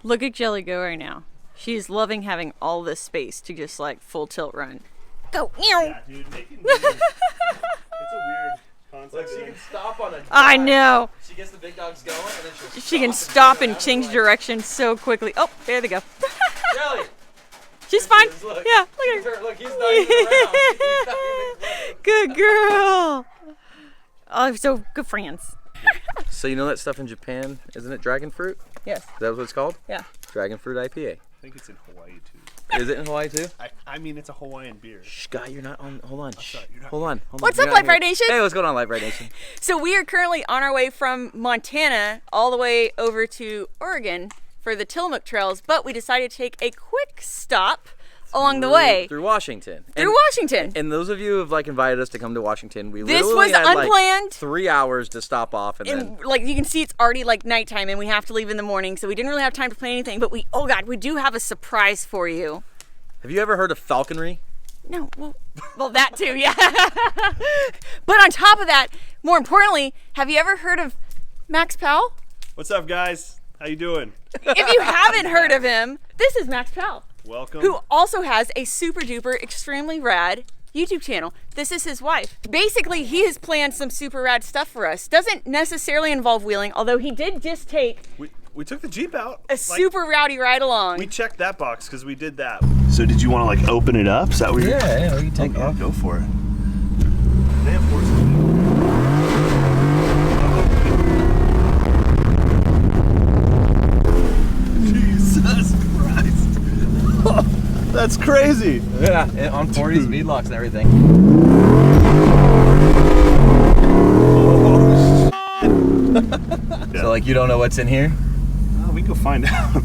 Look at Jelly go right now. She's loving having all this space to just like full tilt run. Go. Yeah, dude, making it's a weird concept. Look, she can stop on a I know. She gets the big dogs going, and then She can stop and change direction so quickly. Oh, there they go. Jelly! She's fine. Look. Yeah, look at her. Look, he's not even around. He's not even Good girl. Oh, so good friends. So you know that stuff in Japan, isn't it dragon fruit? Yes. Is that what it's called? Yeah. Dragon fruit IPA. I think it's in Hawaii too. Is it in Hawaii too? I mean, it's a Hawaiian beer. Shh, guy, you're not on. Hold on. Shh. sorry, you're not Hold on. What's You're up, not Lite here. Nation? Hey, what's going on, Lite Nation? So we are currently on our way from Montana all the way over to Oregon for the Tillamook trails, but we decided to take a quick stop along the way Through Washington. through Washington. And those of you who have like invited us to come to Washington, we This literally was had unplanned. like 3 hours to stop off and then. And like you can see, it's already like nighttime, and we have to leave in the morning, so we didn't really have time to plan anything. But oh god, we do have a surprise for you. Have you ever heard of falconry? No, well, that too, yeah. But on top of that, more importantly, have you ever heard of Max Powell? What's up, guys? How you doing? If you haven't heard of him, this is Max Powell, Welcome. who also has a super duper, extremely rad YouTube channel. This is his wife. Basically, he has planned some super rad stuff for us. Doesn't necessarily involve wheeling, although he did just take We took the Jeep out. a super rowdy ride along. We checked that box because we did that. So did you want to like open it up? Is that what you're? Yeah, we can take I'll go for it. They have horses. Jesus Christ! That's crazy. Yeah, on 40s, V-locks and everything. So like you don't know what's in here? Oh, we can go find out.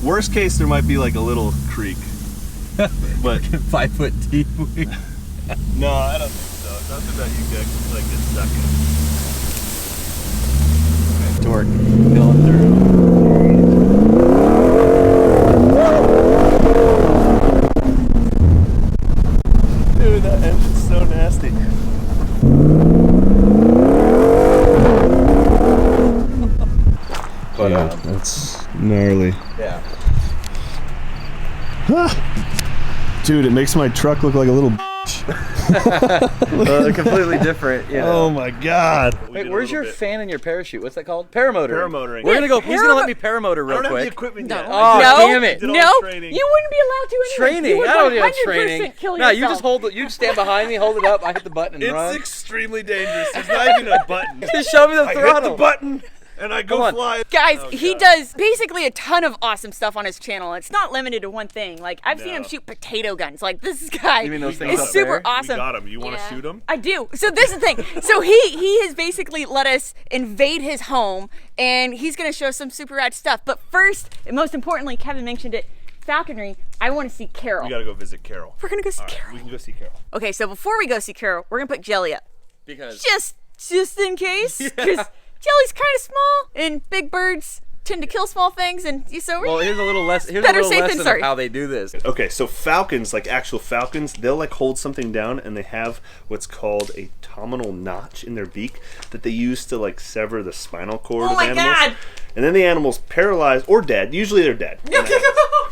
Worst case, there might be like a little creek. But 5 foot deep. no, I don't think so. Nothing that you get stuck in. Torque going through. Dude, that engine's so nasty. But That's gnarly. yeah. Dude, it makes my truck look like a little Well, they're completely different. You know. Oh my god. Wait, where's your fan and your parachute? What's that called? Paramotor. Paramotoring. We're gonna go. Who's gonna let me paramotor I real don't have the quick? equipment No. yet. Oh, no, damn it. Did all no, the training. you wouldn't be allowed to anyway. Training. You would I don't need 100% training. kill No, you yourself. just hold it. You stand behind me, hold it up. I hit the button and It's run. extremely dangerous. There's not even a button. Just show me the I hit throttle. the button and I Come go on. fly. Guys, Oh, he God. does basically a ton of awesome stuff on his channel. It's not limited to one thing. Like, I've seen him No. shoot potato guns. Like, this guy You mean those things is up super there? awesome. We got him. You want to Yeah. shoot him? I do. So this is the thing. So he has basically let us invade his home, and he's going to show some super rad stuff. But first, and most importantly, Kevin mentioned it, falconry, I want to see Carol. We got to go visit Carol. We're going to go see All right, Carol. we can go see Carol. Okay, so before we go see Carol, we're going to put Jelly up. Because Just in case. Because Jelly's kind of small, and big birds tend to kill small things, and so well, here's a little less. Here's Better a little safe than lesson sorry. of how they do this. Okay, so falcons, like actual falcons, they'll like hold something down and they have what's called a terminal notch in their beak that they use to like sever the spinal cord Oh of my animals. God. And then the animal's paralyzed or dead. Usually they're dead.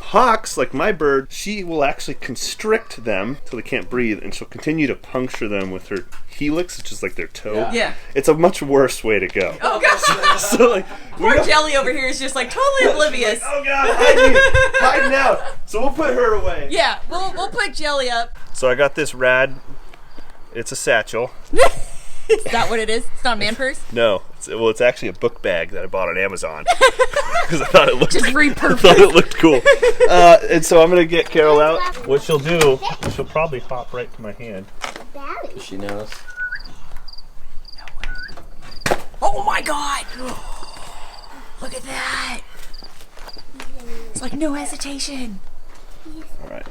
Hawks, like my bird, she will actually constrict them till they can't breathe, and she'll continue to puncture them with her helix, which is like their toe. Yeah. It's a much worse way to go. Oh, gosh. So like, we Poor don't- Jelly over here is just like totally oblivious. Oh god, hide now. So we'll put her away. Yeah, we'll put Jelly up. So I got this rad. It's a satchel. Is that what it is? It's not a man purse? No, it's actually a book bag that I bought on Amazon because I thought it looked. Just I repurposed. thought it looked cool. And so I'm gonna get Carol out. What she'll do, she'll probably hop right to my hand. She knows. Oh my god! Look at that! It's like no hesitation. All right,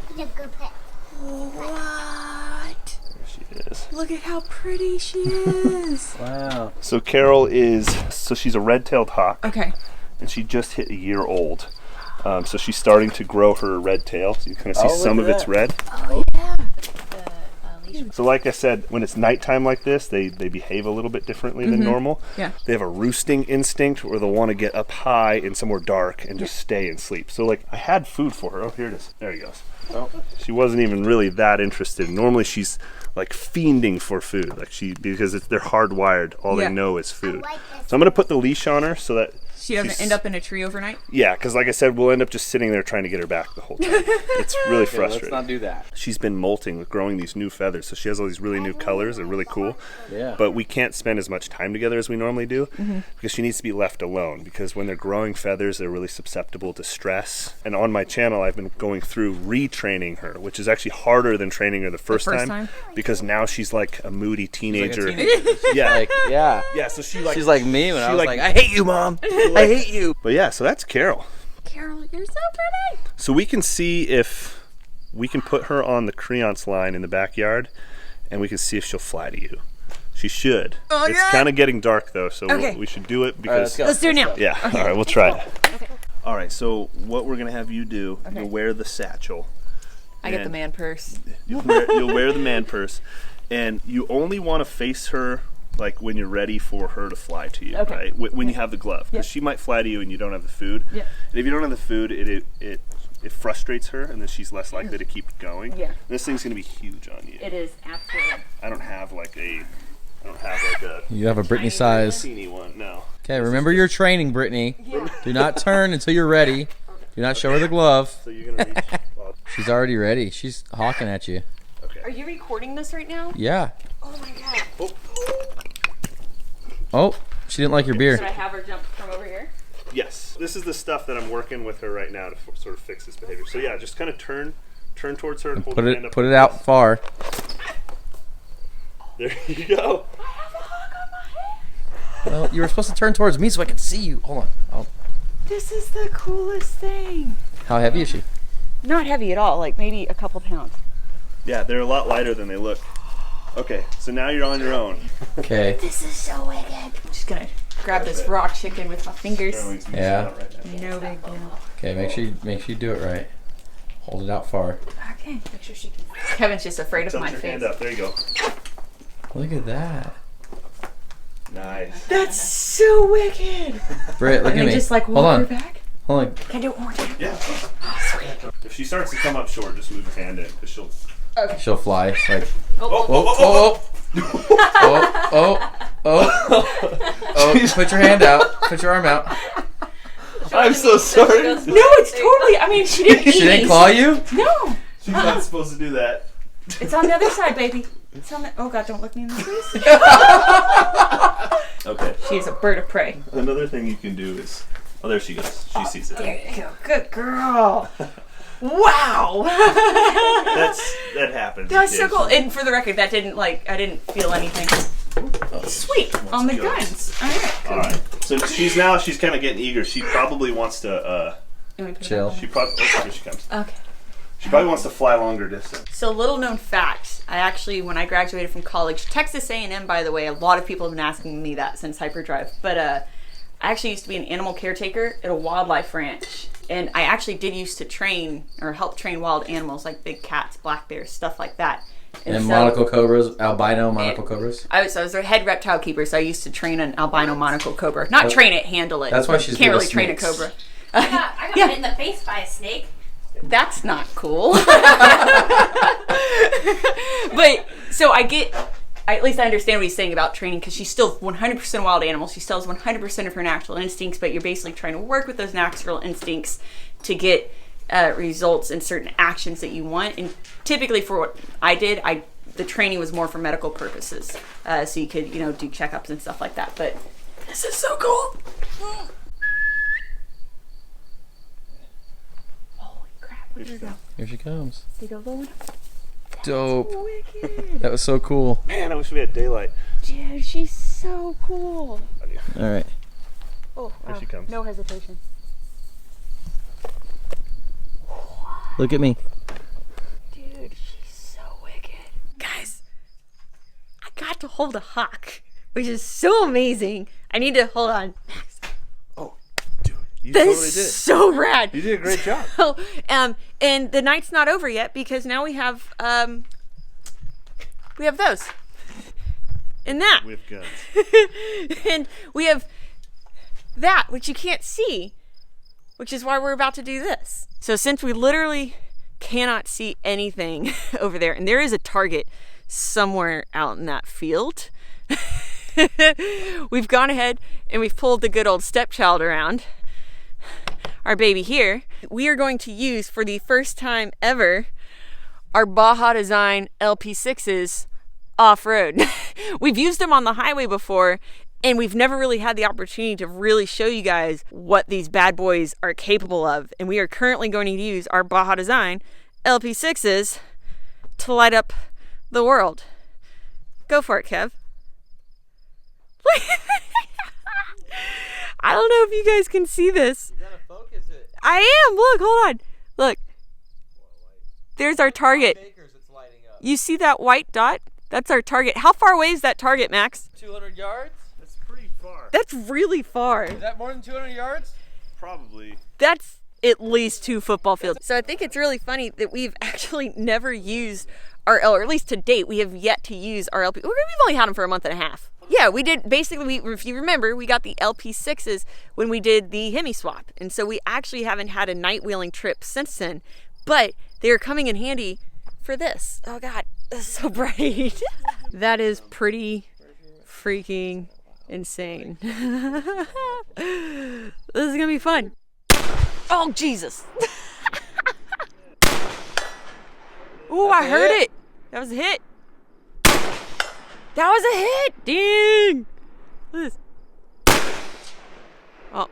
What? there she is. Look at how pretty she is. Wow. So Carol she's a red-tailed hawk, Okay. and she just hit a year old. So she's starting to grow her red tail. So you kind of see Oh, look some at of its that. red. Oh yeah. So like I said, when it's nighttime like this, they behave a little bit differently than normal. Yeah. They have a roosting instinct where they'll want to get up high in somewhere dark and just stay and sleep. So like I had food for her. Oh, here it is. There he goes. Oh, she wasn't even really that interested. Normally she's like fiending for food, like because they're hardwired. All they know is food. So I'm gonna put the leash on her so that she doesn't end up in a tree overnight. Yeah, because like I said, we'll end up just sitting there trying to get her back the whole time. It's really frustrating. Let's not do that. She's been molting with growing these new feathers, so she has all these really new colors. They're really cool. Yeah. But we can't spend as much time together as we normally do because she needs to be left alone. Because when they're growing feathers, they're really susceptible to stress. And on my channel, I've been going through retraining her, which is actually harder than training her the first time because now she's like a moody teenager. Yeah, yeah. So she's like me when I was like, I hate you, Mom. I hate you. But yeah, so that's Carol. Carol, you're so pretty. So we can see if we can put her on the creance line in the backyard, and we can see if she'll fly to you. She should. Oh, it's kind of getting dark though, so we should do it because. Let's do it now. Yeah. Okay. All right, we'll try it. Okay. All right. So what we're gonna have you do? You'll wear the satchel. I get the man purse. You'll wear the man purse, and you only want to face her like when you're ready for her to fly to you, right? When you have the glove, because she might fly to you and you don't have the food. Yeah. And if you don't have the food, it frustrates her, and then she's less likely to keep going. Yeah. This thing's gonna be huge on you. It is absolutely. I don't have like a. You have a Brittany size. Teeny one, no. Okay, remember your training, Brittany. Yeah. Do not turn until you're ready. Do not show her the glove. So you're gonna reach. She's already ready. She's hawking at you. Okay. Are you recording this right now? Yeah. Oh my god. Oh, she didn't like your beer. Should I have her jump from over here? Yes. This is the stuff that I'm working with her right now to sort of fix this behavior. So yeah, just kind of turn towards her and hold her hand up. Put it out far. There you go. I have a hawk on my head. Well, you were supposed to turn towards me so I could see you. Hold on. This is the coolest thing. How heavy is she? Not heavy at all, like maybe a couple pounds. Yeah, they're a lot lighter than they look. Okay, so now you're on your own. Okay. This is so wicked. I'm just gonna grab this raw chicken with my fingers. Yeah. No big deal. Okay, make sure you do it right. Hold it out far. Okay. Make sure she can. Kevin's just afraid of my your face. hand up. There you go. Look at that. Nice. That's so wicked. Britt, look at me. Just like walk her back. Hold on. Can I do it one more time? Yeah. Oh, sweet. If she starts to come up short, just move your hand in because she'll. Okay. She'll fly. Like. Oh. Oh. Put your hand out. Put your arm out. I'm so sorry. No, it's totally. I mean, she didn't eat. She didn't claw you? No. She's not supposed to do that. It's on the other side, baby. It's on the. Oh God! Don't look me in the face. Okay. She's a bird of prey. Another thing you can do is. Oh, there she goes. She sees it. There you go. Good girl. Wow. That happens. That's so cool. And for the record, that didn't I didn't feel anything. Sweet. On the guns. All right. All right. So she's kind of getting eager. She probably wants to chill. Here she comes. Okay. She probably wants to fly longer distance. So little known fact, I actually, when I graduated from college, Texas A&M, by the way, a lot of people have been asking me that since Hyperdrive, but I actually used to be an animal caretaker at a wildlife ranch. And I actually did used to train or help train wild animals like big cats, black bears, stuff like that. And so, monocle cobras, albino monocle cobras? I was their head reptile keeper, so I used to train an albino monocle cobra. Not train it, handle it. That's why she's can't good really with train snakes. a cobra. I got hit in the face by a snake. That's not cool. But so at least I understand what he's saying about training because she's still 100% wild animal. She still has 100% of her natural instincts, but you're basically trying to work with those natural instincts to get results in certain actions that you want. And typically for what I did, the training was more for medical purposes. So you could, do checkups and stuff like that. But this is so cool. Here she comes. They go low enough. Dope. Wicked. That was so cool. Man, I wish we had daylight. Dude, she's so cool. All right. Oh, Here she comes. No hesitation. Look at me. Dude, she's so wicked. Guys, I got to hold a hawk, which is so amazing. I need to hold on. Max. Oh, dude, you This totally is did. so rad. You did a great job. So, and the night's not over yet because now we have we have those. And that. With guns. And we have that, which you can't see, which is why we're about to do this. So since we literally cannot see anything over there, and there is a target somewhere out in that field, we've gone ahead and we've pulled the good old stepchild around, our baby here. We are going to use, for the first time ever, our Baja Design LP6s off-road. We've used them on the highway before, and we've never really had the opportunity to really show you guys what these bad boys are capable of. And we are currently going to use our Baja Design LP6s to light up the world. Go for it, Kev. I don't know if you guys can see this. You gotta focus it. I am. Look, hold on. Look. There's our target. You see that white dot? That's our target. How far away is that target, Max? 200 yards? That's pretty far. That's really far. Is that more than 200 yards? Probably. That's at least 2 football fields. So I think it's really funny that we've actually never used our, or at least to date, we have yet to use our LP. We've only had them for a month and a half. Yeah, we did, basically, if you remember, we got the LP6s when we did the HEMI swap. And so we actually haven't had a night wheeling trip since then, but they are coming in handy for this. Oh God, this is so bright. That is pretty freaking insane. This is gonna be fun. Oh, Jesus. Ooh, I heard it. That was a hit. That was a hit! Dang! Look at this. Oh.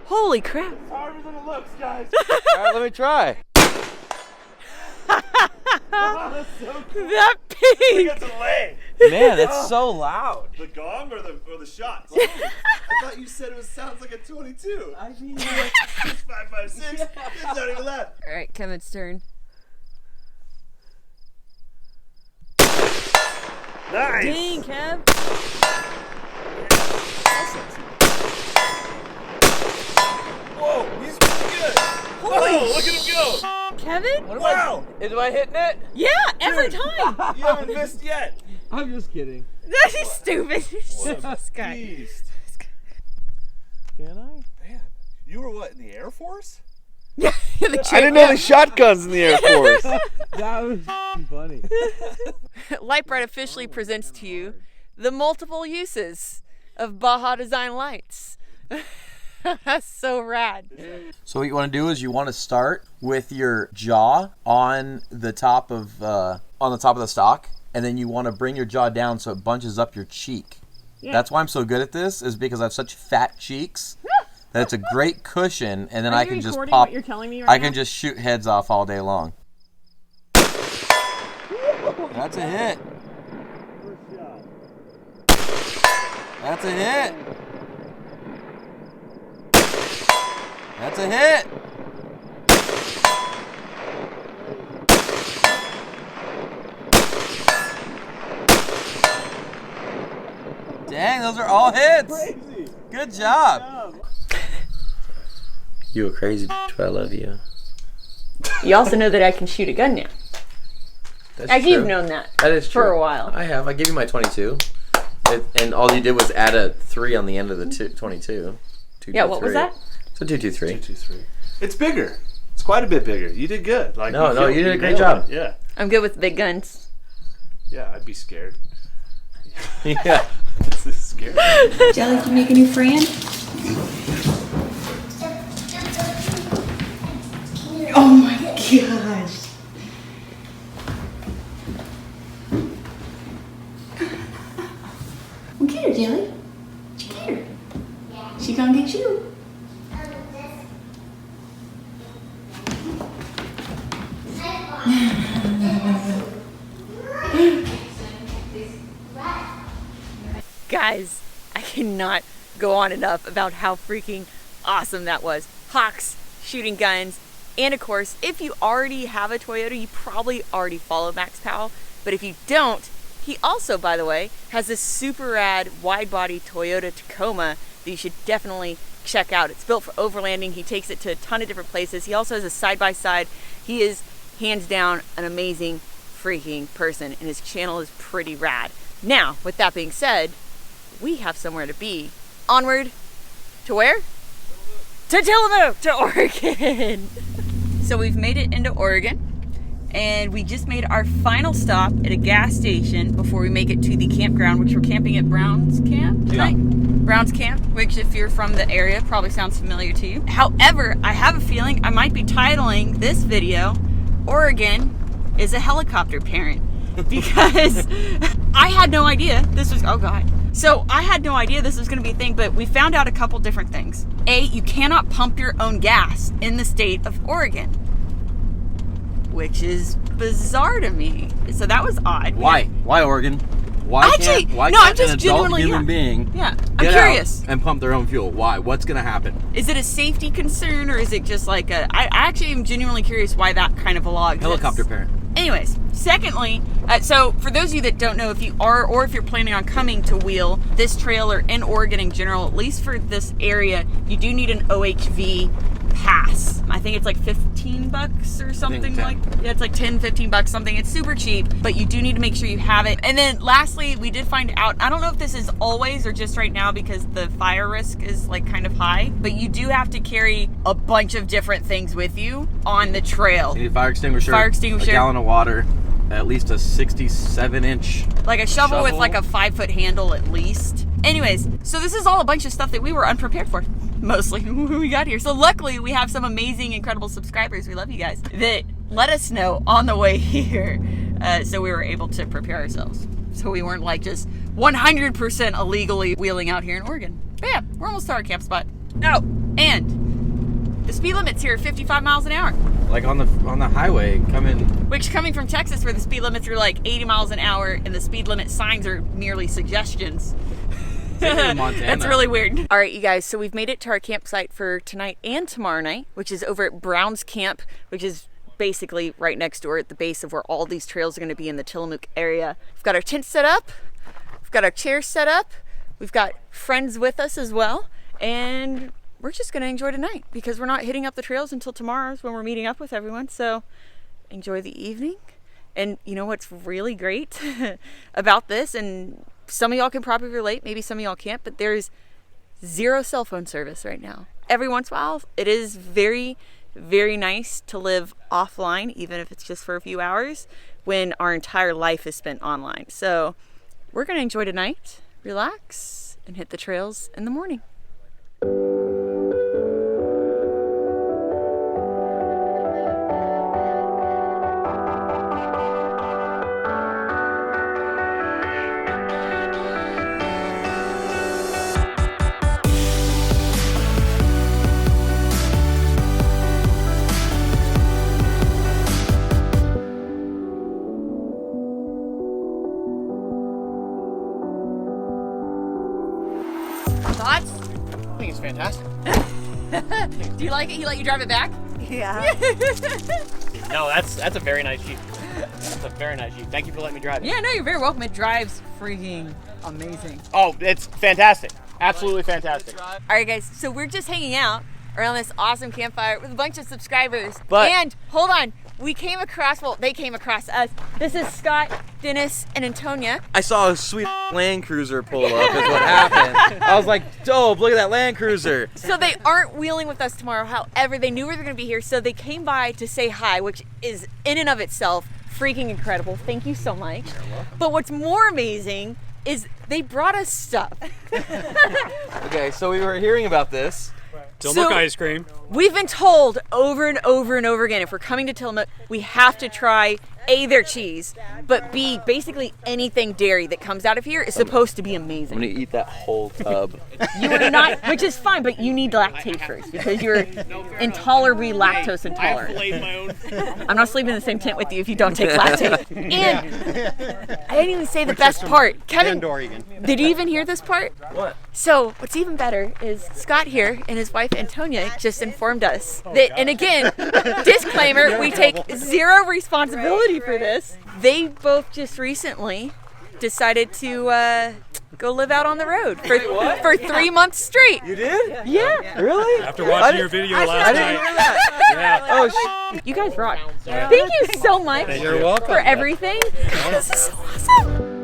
Holy crap. It's harder than it looks, guys. Alright, let me try. Oh, that's so cool. That I pig! got delay. Man, that's so loud. The gong or the shots? I thought you said it sounds like a 22. I mean, 5.56. It's not even that. Alright, Kevin's turn. Nice. Dang, Kev. Whoa, he's pretty good. Whoa, look at him go. Kevin? Wow. Am I hitting it? Yeah, every time. You haven't missed yet. I'm just kidding. That's stupid. This guy. Beast. Can I? Man, you were what, in the Air Force? Yeah, the I didn't know they shot guns in the Air Force. That was funny. Lite officially presents to you the multiple uses of Baja Design lights. That's so rad. So what you want to do is you want to start with your jaw on the top of the stock, and then you want to bring your jaw down so it bunches up your cheek. Yeah. That's why I'm so good at this, is because I have such fat cheeks that it's a great cushion, and then I can just pop. What you're telling me I can just shoot heads off all day long. That's a hit. That's a hit. That's a hit. Dang, those are all hits. Crazy. Good job. You a crazy bitch, but I love you. You also know that I can shoot a gun now. That's Like, true. you've known that. That is true. For a while. I have. I gave you my 22. And all you did was add a 3 on the end of the 22. Yeah, what was that? So 223. 223. It's bigger. It's quite a bit bigger. You did good. Like No, you did a great nailed job. it. Yeah. I'm good with big guns. Yeah, I'd be scared. Yeah. This is scary. Jelly, did you make a new friend? Oh my gosh. Well, get her, Jelly. Get her. She gonna get you. Guys, I cannot go on enough about how freaking awesome that was. Hawks, shooting guns, and of course, if you already have a Toyota, you probably already follow Max Powell. But if you don't, He also, by the way, has this super rad wide-body Toyota Tacoma that you should definitely check out. It's built for overlanding. He takes it to a ton of different places. He also has a side-by-side. He is hands down an amazing freaking person, and his channel is pretty rad. Now, with that being said, we have somewhere to be. Onward to where? To Tillamook, to Oregon. So we've made it into Oregon, and we just made our final stop at a gas station before we make it to the campground, which we're camping at Brown's Camp tonight. Brown's Camp, which if you're from the area, probably sounds familiar to you. However, I have a feeling I might be titling this video, Oregon is a helicopter parent, because I had no idea this was, oh God. So I had no idea this was gonna be a thing, but we found out a couple different things. A, you cannot pump your own gas in the state of Oregon, which is bizarre to me. So that was odd. Why? Why Oregon? Why Actually, can't, no, I'm just an adult genuinely human being Yeah, I'm get curious. out and pump their own fuel? Why? What's gonna happen? Is it a safety concern, or is it just like a? I actually am genuinely curious why that kind of a law exists. Helicopter parent. Anyways, secondly, so for those of you that don't know, if you are or if you're planning on coming to wheel this trail or in Oregon in general, at least for this area, you do need an OHV pass. I think it's like $15 or something like, yeah, it's like 10, 15 bucks, something. It's super cheap, but you do need to make sure you have it. And then lastly, we did find out, I don't know if this is always or just right now because the fire risk is like kind of high, but you do have to carry a bunch of different things with you on the trail. You need a fire extinguisher, a gallon of water, at least a 67-inch like a shovel with like a 5-foot handle at least. Anyways, so this is all a bunch of stuff that we were unprepared for, mostly when we got here. So luckily we have some amazing, incredible subscribers, we love you guys, that let us know on the way here. So we were able to prepare ourselves. So we weren't like just 100% illegally wheeling out here in Oregon. But yeah, we're almost to our camp spot. Oh, and the speed limit's here 55 miles an hour. Like on the highway coming. Which coming from Texas where the speed limits are like 80 miles an hour and the speed limit signs are merely suggestions. That's really weird. All right, you guys, so we've made it to our campsite for tonight and tomorrow night, which is over at Brown's Camp, which is basically right next door at the base of where all these trails are going to be in the Tillamook area. We've got our tent set up, we've got our chairs set up, we've got friends with us as well, and we're just going to enjoy tonight because we're not hitting up the trails until tomorrow's when we're meeting up with everyone. So enjoy the evening. And you know what's really great about this, and some of y'all can probably relate, maybe some of y'all can't, but there's zero cell phone service right now. Every once in a while, it is very, very nice to live offline, even if it's just for a few hours, when our entire life is spent online. So we're going to enjoy tonight, relax, and hit the trails in the morning. Thoughts? I think it's fantastic. Do you like it? He let you drive it back? Yeah. No, that's a very nice Jeep. That's a very nice Jeep. Thank you for letting me drive it. Yeah, no, you're very welcome. It drives freaking amazing. Oh, it's fantastic. Absolutely fantastic. All right, guys, so we're just hanging out around this awesome campfire with a bunch of subscribers. But- and hold on, we came across, well, they came across us. This is Scott, Dennis, and Antonia. I saw a sweet Land Cruiser pull up is what happened. I was like, dope, look at that Land Cruiser. So they aren't wheeling with us tomorrow. However, they knew we were going to be here, so they came by to say hi, which is in and of itself freaking incredible. Thank you so much. But what's more amazing is they brought us stuff. Okay, so we were hearing about this. Tillamook ice cream. We've been told over and over and over again, if we're coming to Tillamook, we have to try A, their cheese, but B, basically anything dairy that comes out of here is supposed to be amazing. I'm gonna eat that whole tub. You are not, which is fine, but you need lactate first because you're intolerably lactose intolerant. My own. I'm not sleeping in the same tent with you if you don't take lactate. And I didn't even say the best part. Kevin, did you even hear this part? What? So what's even better is Scott here and his wife Antonia just informed us that, and again, disclaimer, we take zero responsibility for this. They both just recently decided to go live out on the road for 3 months straight. You did? Yeah. Really? After watching your video last night. Yeah. Oh, You guys rock. Thank you so much You're welcome. for everything. This is so awesome.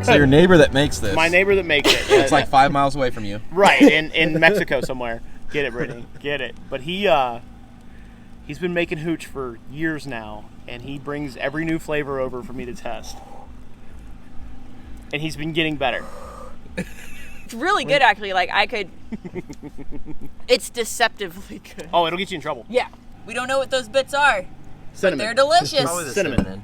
So your neighbor that makes this. My neighbor that makes it. It's like 5 miles away from you. Right, in Mexico somewhere. Get it, Brittany. Get it. But he's been making hooch for years now, and he brings every new flavor over for me to test. And he's been getting better. It's really good, actually. Like, I could... It's deceptively good. Oh, it'll get you in trouble. Yeah. We don't know what those bits are. Cinnamon. They're delicious. Probably the Cinnamon. cinnamon.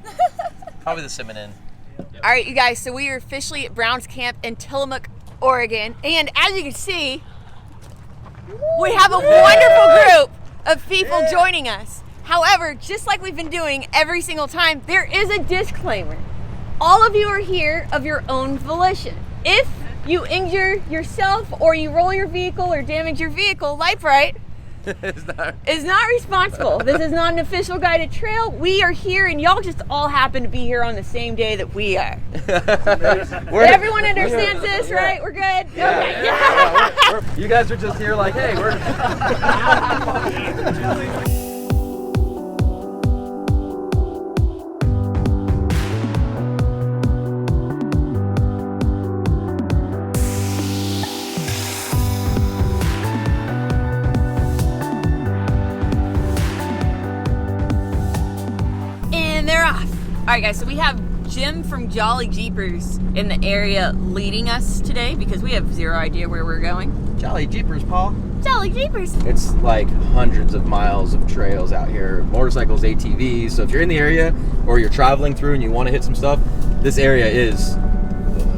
Probably the cinnamon. All right, you guys, so we are officially at Brown's Camp in Tillamook, Oregon. And as you can see, we have a wonderful group of people joining us. However, just like we've been doing every single time, there is a disclaimer. All of you are here of your own volition. If you injure yourself or you roll your vehicle or damage your vehicle, Lite is not responsible. This is not an official guided trail. We are here and y'all just all happen to be here on the same day that we are. Everyone understands this, right? We're good? Yeah. Okay. You guys are just here like, hey, we're... All right, guys, so we have Jim from Jolly Jeepers in the area leading us today because we have zero idea where we're going. Jolly Jeepers, Paul. Jolly Jeepers. It's like hundreds of miles of trails out here. Motorcycles, ATVs. So if you're in the area or you're traveling through and you want to hit some stuff, this area is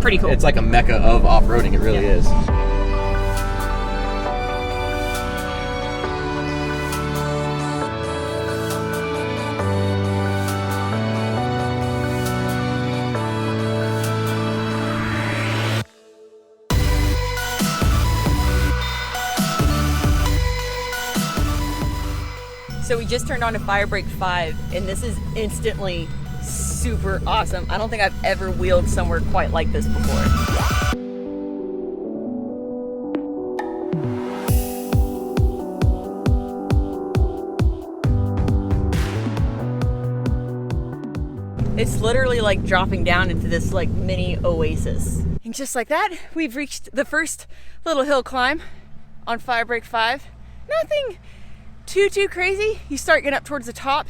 pretty cool. It's like a mecca of off-roading. It really is. So we just turned on to Firebreak 5, and this is instantly super awesome. I don't think I've ever wheeled somewhere quite like this before. It's literally like dropping down into this like mini oasis. And just like that, we've reached the first little hill climb on Firebreak 5. Nothing too crazy. You start getting up towards the top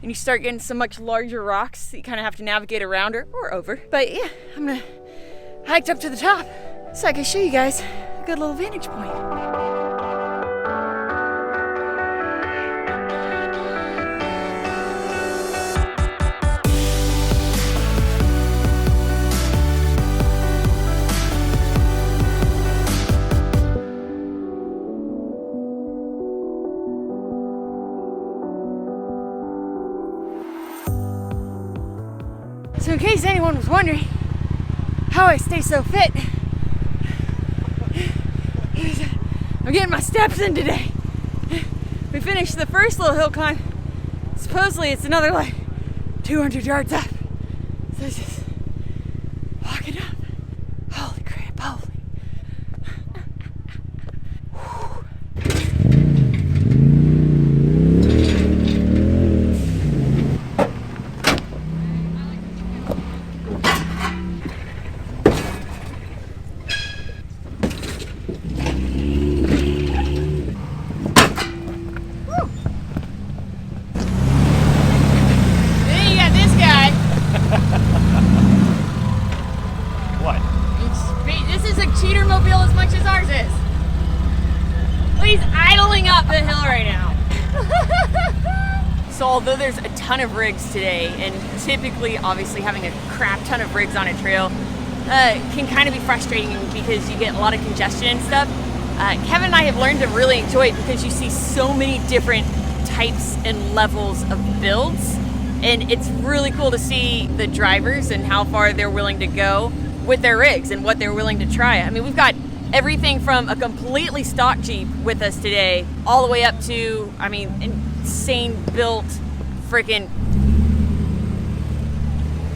and you start getting some much larger rocks that you kind of have to navigate around or over. But yeah, I'm gonna hike up to the top so I can show you guys a good little vantage point. So in case anyone was wondering how I stay so fit, I'm getting my steps in today. We finished the first little hill climb. Supposedly it's another like 200 yards up. So just walking up. Holy crap, holy. So although there's a ton of rigs today, and typically obviously having a crap ton of rigs on a trail can kind of be frustrating because you get a lot of congestion and stuff, Kevin and I have learned to really enjoy it because you see so many different types and levels of builds And it's really cool to see the drivers and how far they're willing to go with their rigs and what they're willing to try. I mean, we've got everything from a completely stock Jeep with us today, all the way up to, I mean, insane built freaking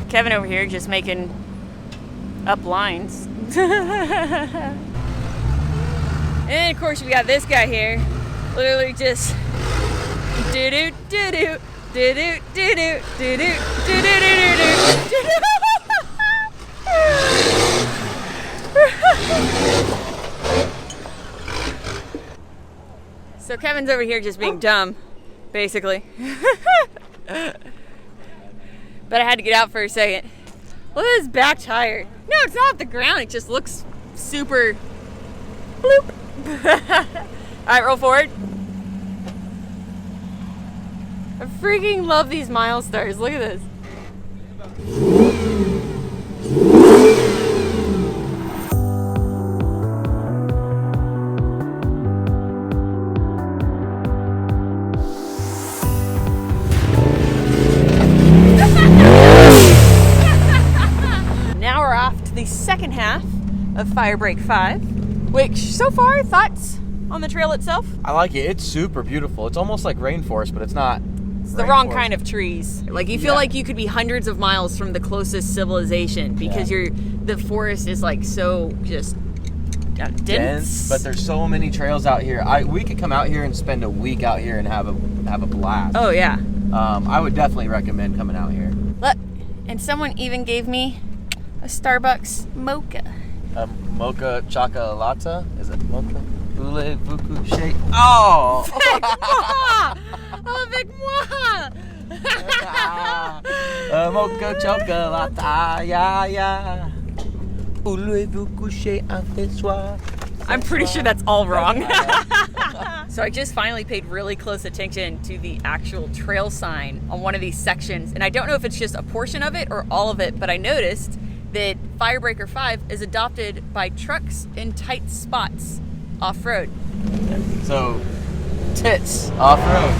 Kevin over here just making up lines. And of course we got this guy here, literally just do-do, do-do, do-do, do-do, do-do, do-do, do-do. So Kevin's over here just being dumb, basically. But I had to get out for a second. Look at this back tire. No, it's not off the ground. It just looks super bloop. All right, roll forward. I freaking love these Milestars. Look at this. Now we're off to the second half of Firebreak 5, which so far, thoughts on the trail itself? I like it. It's super beautiful. It's almost like rainforest, but it's not. It's the wrong kind of trees. Like you feel like you could be hundreds of miles from the closest civilization because the forest is like so just dense. But there's so many trails out here. We could come out here and spend a week out here and have a blast. Oh yeah. I would definitely recommend coming out here. Look, and someone even gave me a Starbucks mocha. A mocha chocolata? Is it mocha? Voulez-vous shake? Oh! Avec moi! Mocha chocolata, yeah, yeah. Voulez-vous coucher avec soi? I'm pretty sure that's all wrong. So I just finally paid really close attention to the actual trail sign on one of these sections. And I don't know if it's just a portion of it or all of it, but I noticed that Firebreaker 5 is adopted by trucks in tight spots off-road. So, tits off-road.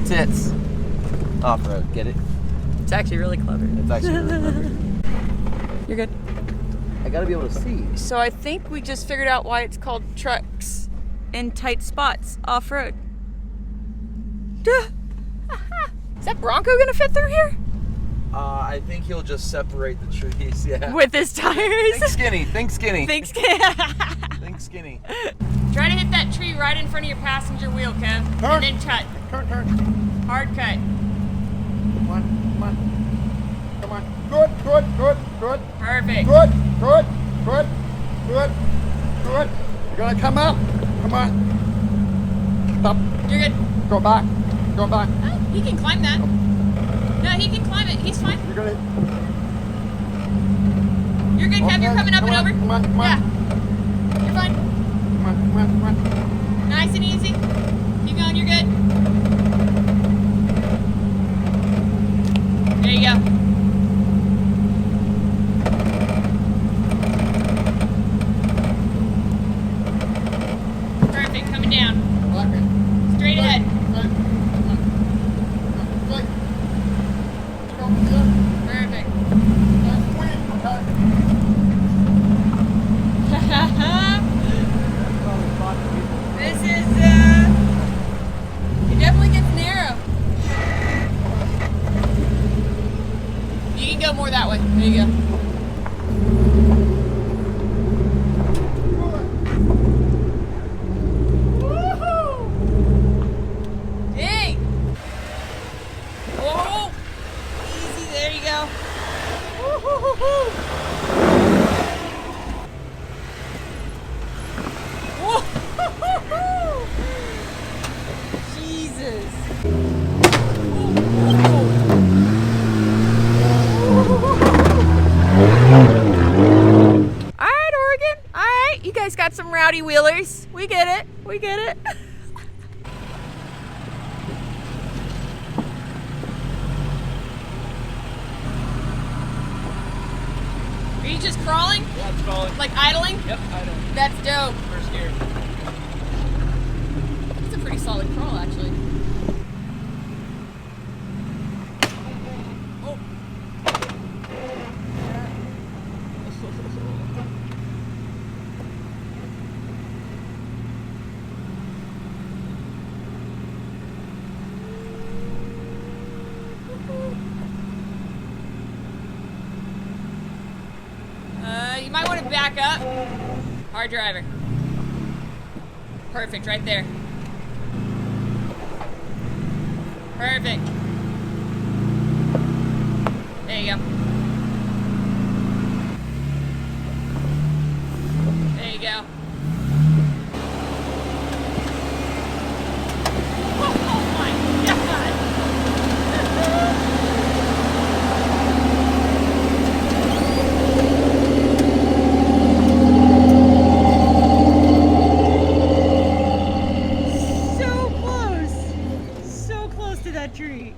Tits off-road. Get it? It's actually really clever. It's actually really clever. You're good. I gotta be able to see. So I think we just figured out why it's called trucks in tight spots off-road. Duh. Is that Bronco gonna fit through here? I think he'll just separate the trees, yeah. With his tires? Think skinny, think skinny. Think skinny. Think skinny. Try to hit that tree right in front of your passenger wheel, Kev. Turn. And then cut. Turn. Hard cut. Come on. Come on. Good. Perfect. Good. You're gonna come up. Come on. Stop. You're good. Go back. Oh, he can climb that. No, he can climb it. He's fine. You're gonna. You're good, Kev. You're coming up and over. Come on. Yeah. You're fine. Come on. Nice and easy. Keep going. You're good. There you go. Perfect. Coming down. Straight ahead. Perfect. This is, it definitely gets narrow. You can go more that way. There you go. Woohoo! Dang! Whoa! Easy, there you go. Woo-hoo-hoo-hoo! Whoa! Jesus! All right, Oregon. All right, you guys got some rowdy wheelers. We get it. Are you just crawling? Yeah, it's crawling. Like idling? Yep, I know. That's dope. First gear. It's a pretty solid crawl, actually. back up. Hard driver. Perfect, right there. Perfect. There you go. There you go. Oh my God! So close. So close to that tree.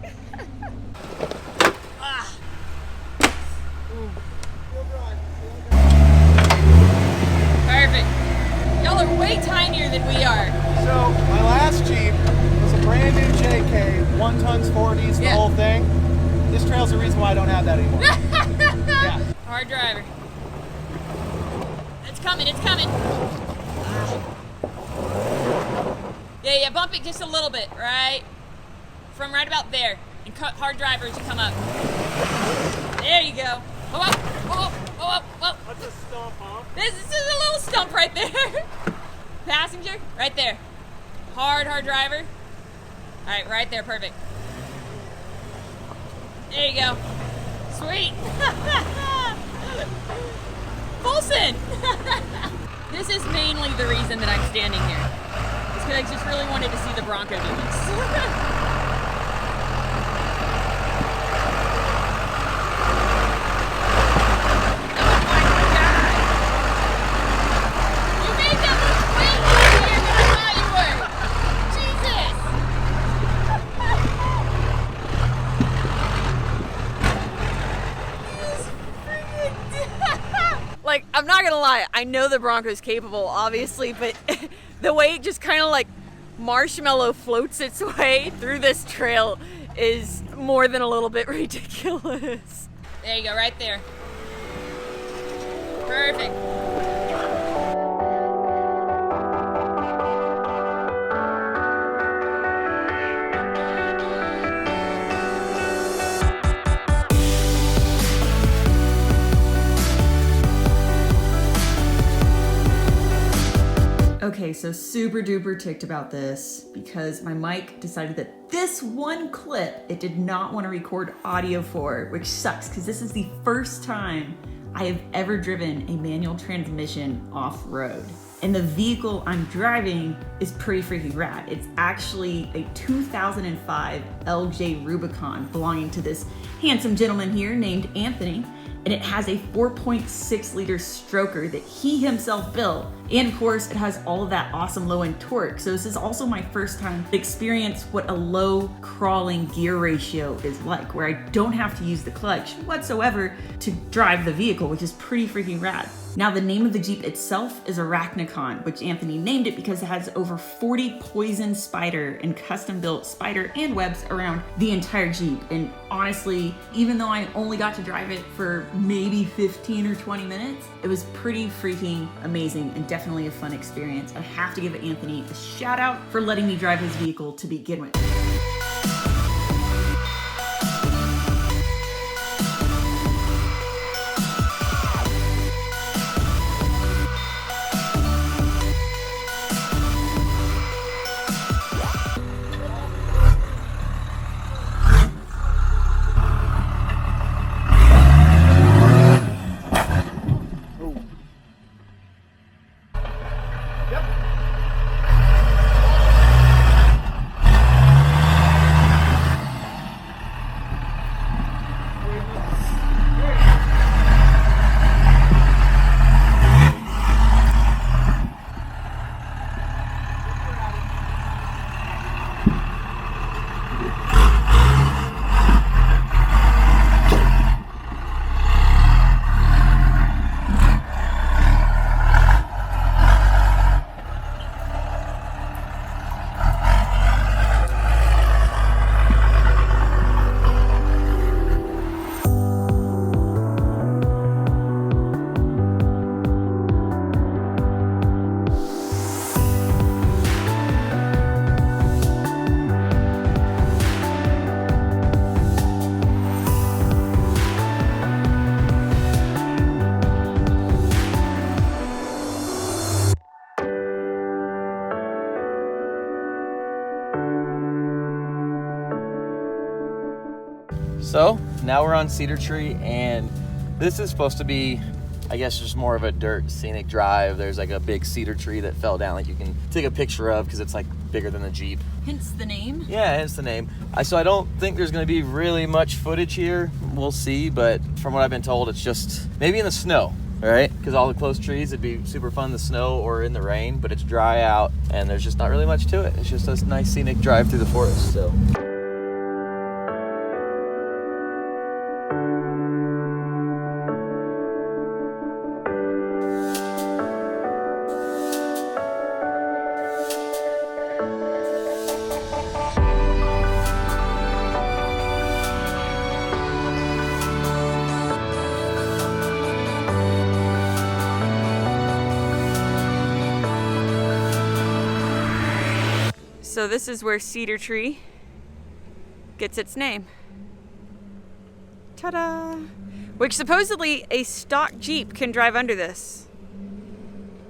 Perfect. Y'all are way tinier than we are. So my last Jeep was a brand new JK, 1 tons 40s, the Yeah. whole thing. This trail's the reason why I don't have that anymore. Yeah. Hard driver. It's coming, it's coming. Yeah, bump it just a little bit, right? From right about there. And cut hard driver as you come up. There you go. Go up, go up, go up, go up. That's a stump, huh? This is a little stump right there. Passenger, right there. Hard driver. All right, right there, perfect. There you go. Sweet. Fulson. This is mainly the reason that I'm standing here. It's because I just really wanted to see the Bronco do this. Like, I'm not gonna lie, I know the Bronco's capable, obviously, but the way it just kind of like marshmallow floats its way through this trail is more than a little bit ridiculous. There you go, right there. Perfect. Okay, so super duper ticked about this because my mic decided that this one clip it did not want to record audio for, which sucks because this is the first time I have ever driven a manual transmission off-road. And the vehicle I'm driving is pretty freaking rad. It's actually a 2005 LJ Rubicon belonging to this handsome gentleman here named Anthony. And it has a 4.6 liter stroker that he himself built. And of course, it has all of that awesome low end torque. So this is also my first time to experience what a low crawling gear ratio is like, where I don't have to use the clutch whatsoever to drive the vehicle, which is pretty freaking rad. Now, the name of the Jeep itself is Arachnicon, which Anthony named it because it has over 40 poison spider and custom built spider and webs around the entire Jeep. And honestly, even though I only got to drive it for maybe 15 or 20 minutes, it was pretty freaking amazing and definitely a fun experience. I have to give Anthony a shout out for letting me drive his vehicle to begin with. So now we're on Cedar Tree, and this is supposed to be, I guess, just more of a dirt scenic drive. There's like a big cedar tree that fell down that you can take a picture of because it's like bigger than the Jeep. Hence the name. Yeah, hence the name. So I don't think there's going to be really much footage here. We'll see, but from what I've been told, it's just maybe in the snow, all right? Because all the close trees, it'd be super fun in the snow or in the rain, but it's dry out, and there's just not really much to it. It's just a nice scenic drive through the forest, so. So this is where Cedar Tree gets its name. Ta-da! Which supposedly a stock Jeep can drive under this.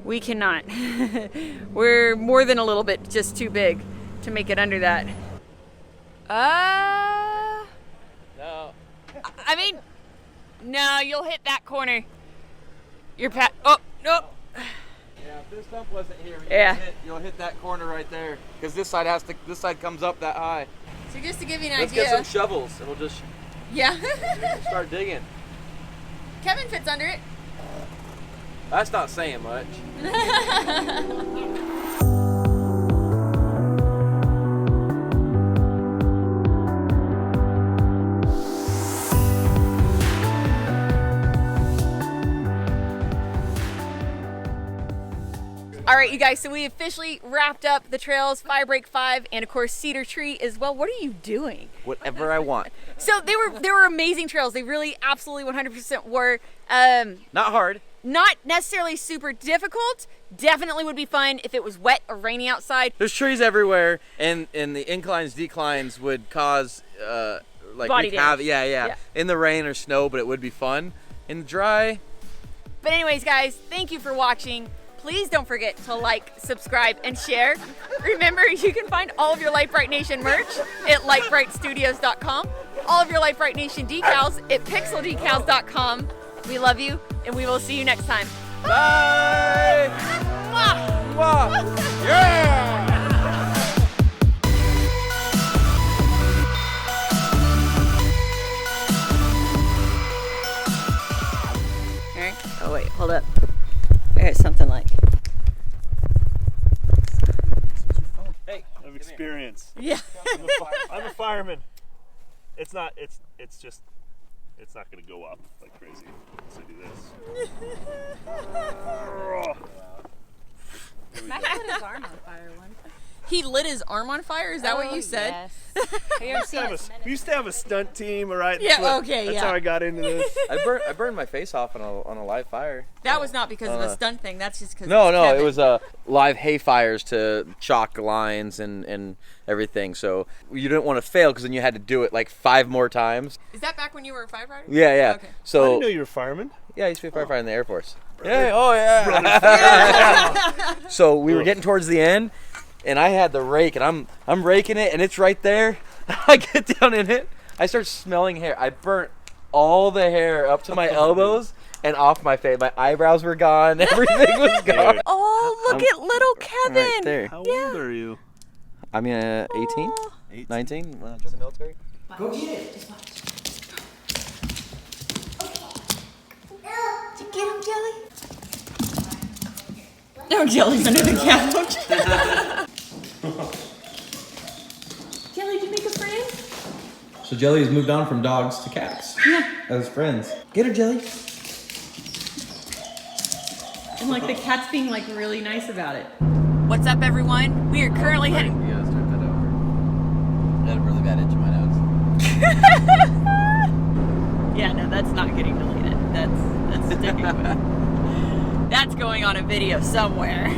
We cannot. We're more than a little bit just too big to make it under that. No. I mean, no, you'll hit that corner. Oh, nope. Yeah, if this dump wasn't here, you'll hit that corner right there. Because this side comes up that high. So just to give you an Let's idea. get some shovels and we'll just Yeah. start digging. Kevin fits under it. That's not saying much. All right, you guys, so we officially wrapped up the trails, Fire Break 5, and of course Cedar Tree as well. What are you doing? Whatever I want. So they were amazing trails. They really absolutely 100% were. Not hard. Not necessarily super difficult. Definitely would be fun if it was wet or rainy outside. There's trees everywhere, and the inclines, declines would cause like Body wreak havoc. damage. Yeah. In the rain or snow, but it would be fun. In the dry. But anyways, guys, thank you for watching. Please don't forget to like, subscribe, and share. Remember, you can find all of your Lite Brite Nation merch at litebritstudios.com. All of your Lite Brite Nation decals at pixeldecals.com. We love you, and we will see you next time. Bye! Mwah! Mwah! Yeah! Alright. Oh wait, hold up. There's something like. Hey, Of experience. Yeah. I'm a fireman. It's not gonna go up like crazy. So do this. Matt lit his arm on fire once. He lit his arm on fire? Is that what you said? Yes. Have you ever seen it? We used to have a stunt team, all right? Yeah, That's okay, That's yeah. how I got into this. I burned my face off on a live fire. That was not because of a stunt thing. That's just because No, it was live hay fires to chalk lines and everything. So you didn't want to fail because then you had to do it like 5 more times. Is that back when you were a firefighter? Yeah. Okay. I So didn't know you were a fireman. yeah, I used to be a firefighter in the Air Force. Yeah. Oh yeah. So we were getting towards the end, and I had the rake, and I'm raking it, and it's right there. I get down in it. I start smelling hair. I burnt all the hair up to my elbows and off my face. My eyebrows were gone. Everything was gone. Oh, look at little Kevin. Right there. How old are you? I mean, 18, 19 when I joined the military. Go get it. Just watch. Did you get him, Jelly? No, Jelly's under the couch. Jelly, did you make a friend? So Jelly has moved on from dogs to cats. Yeah. As friends. Get her, Jelly. And like the cat's being like really nice about it. What's up, everyone? We are currently heading. Yeah, let's start that over. I had a really bad itch in my nose. Yeah, no, that's not getting deleted. That's sticking with. That's going on a video somewhere.